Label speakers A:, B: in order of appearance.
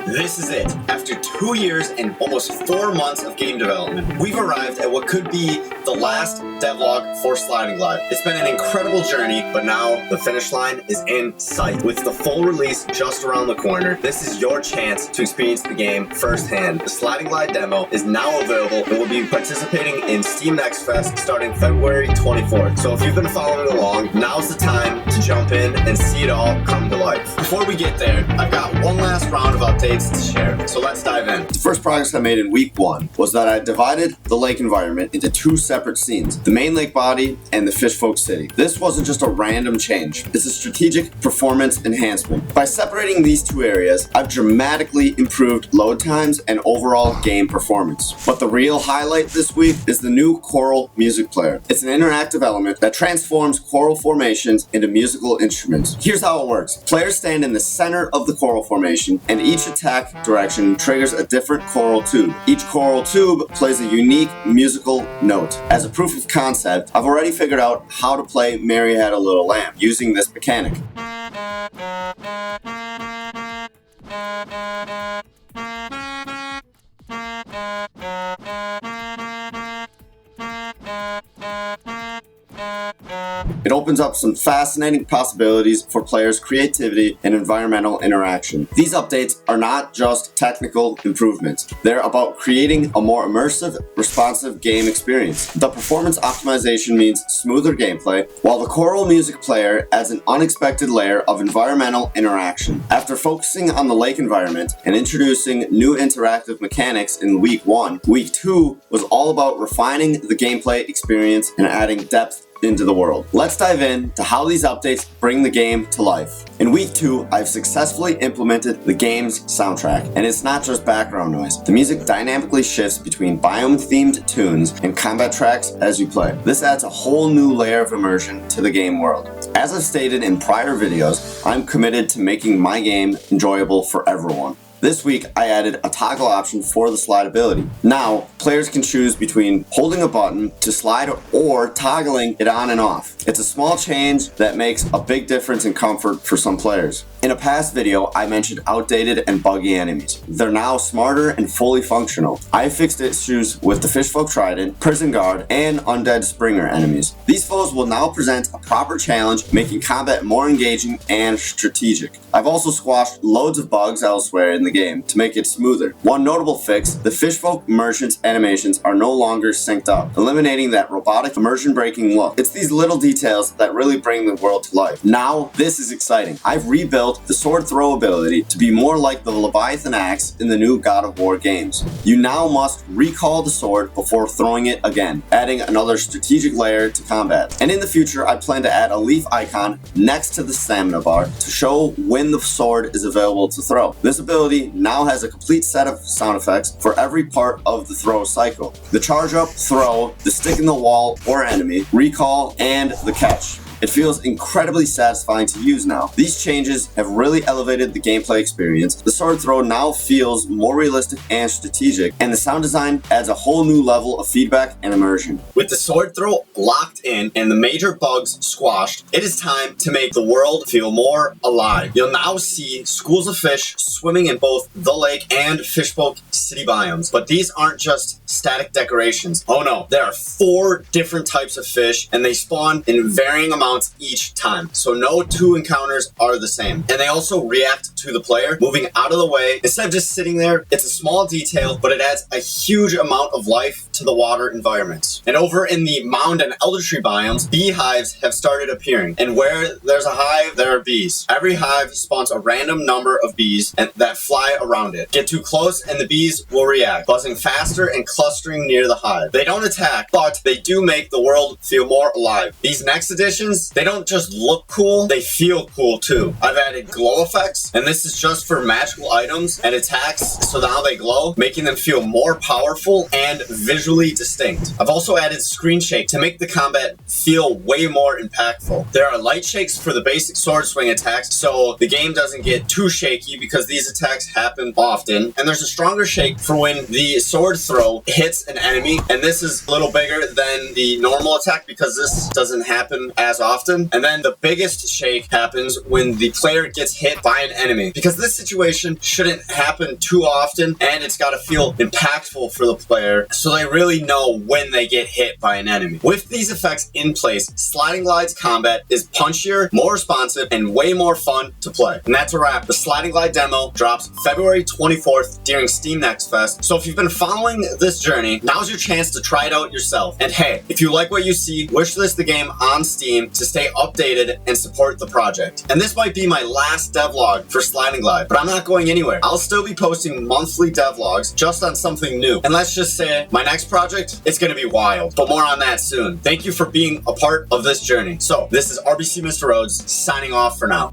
A: This is it. After 2 years and almost 4 months of game development, we've arrived at what could be the last devlog for Sliding Glide. It's been an incredible journey, but now the finish line is in sight. With the full release just around the corner, this is your chance to experience the game firsthand. The Sliding Glide demo is now available and will be participating in Steam Next Fest starting February 24th. So if you've been following along, now's the time to jump in and see it all come to life. Before we get there, I've got one last round of updates to share, so let's dive in.
B: The first progress I made in week 1 was that I divided the lake environment into 2 separate scenes, the main lake body and the Fishfolk City. This wasn't just a random change, it's a strategic performance enhancement. By separating these 2 areas, I've dramatically improved load times and overall game performance. But the real highlight this week is the new choral music player. It's an interactive element that transforms choral formations into musical instruments. Here's how it works. Players stand in the center of the choral formation, and each attack direction triggers a different choral tube. Each choral tube plays a unique musical note. As a proof of concept, I've already figured out how to play Mary Had a Little Lamb using this mechanic. It opens up some fascinating possibilities for players' creativity and environmental interaction. These updates are not just technical improvements. They're about creating a more immersive, responsive game experience. The performance optimization means smoother gameplay, while the choral music player adds an unexpected layer of environmental interaction. After focusing on the lake environment and introducing new interactive mechanics in week 1, week 2 was all about refining the gameplay experience and adding depth into the world. Let's dive in to how these updates bring the game to life. In week 2, I've successfully implemented the game's soundtrack, and it's not just background noise. The music dynamically shifts between biome-themed tunes and combat tracks as you play. This adds a whole new layer of immersion to the game world. As I've stated in prior videos, I'm committed to making my game enjoyable for everyone. This week, I added a toggle option for the slide ability. Now, players can choose between holding a button to slide or toggling it on and off. It's a small change that makes a big difference in comfort for some players. In a past video, I mentioned outdated and buggy enemies. They're now smarter and fully functional. I fixed issues with the Fishfolk Trident, Prison Guard, and Undead Springer enemies. These foes will now present a proper challenge, making combat more engaging and strategic. I've also squashed loads of bugs elsewhere in the game to make it smoother. One notable fix, the Fishfolk merchants animations are no longer synced up, eliminating that robotic immersion breaking look. It's these little details that really bring the world to life. Now, this is exciting. I've rebuilt the sword throw ability to be more like the Leviathan axe in the new God of War games. You now must recall the sword before throwing it again, adding another strategic layer to combat. And in the future, I plan to add a leaf icon next to the stamina bar to show when the sword is available to throw. This ability now has a complete set of sound effects for every part of the throw cycle. The charge up, throw, the stick in the wall or enemy, recall, and the catch. It feels incredibly satisfying to use now. These changes have really elevated the gameplay experience. The sword throw now feels more realistic and strategic, and the sound design adds a whole new level of feedback and immersion.
A: With the sword throw locked in and the major bugs squashed, it is time to make the world feel more alive. You'll now see schools of fish swimming in both the lake and Fishfolk City biomes, but these aren't just static decorations. Oh no, there are 4 different types of fish, and they spawn in varying amounts each time, so no 2 encounters are the same. And they also react to the player moving out of the way. Instead of just sitting there, it's a small detail, but it adds a huge amount of life to the water environments. And over in the mound and elder tree biomes, beehives have started appearing, and where there's a hive, there are bees. Every hive spawns a random number of bees that fly around it. Get too close and the bees will react, buzzing faster and clustering near the hive. They don't attack, but they do make the world feel more alive. These next editions, they don't just look cool, they feel cool too. I've added glow effects, and this is just for magical items and attacks, so now they glow, making them feel more powerful and visually distinct. I've also added screen shake to make the combat feel way more impactful. There are light shakes for the basic sword swing attacks, so the game doesn't get too shaky because these attacks happen often. And there's a stronger shake for when the sword throw hits an enemy, and this is a little bigger than the normal attack because this doesn't happen as often. And then the biggest shake happens when the player gets hit by an enemy, because this situation shouldn't happen too often, and it's got to feel impactful for the player so they really know when they get hit by an enemy. With these effects in place, Sliding Glide's combat is punchier, more responsive, and way more fun to play. And that's a wrap. The Sliding Glide demo drops February 24th during Steam Next Fest. So if you've been following this journey, now's your chance to try it out yourself. And hey, if you like what you see, wishlist the game on Steam to stay updated and support the project. And this might be my last devlog for Sliding Glide, but I'm not going anywhere. I'll still be posting monthly devlogs just on something new. And let's just say my next project, it's gonna be wild, but more on that soon. Thank you for being a part of this journey. So this is RBC Mr. Rhodes signing off for now.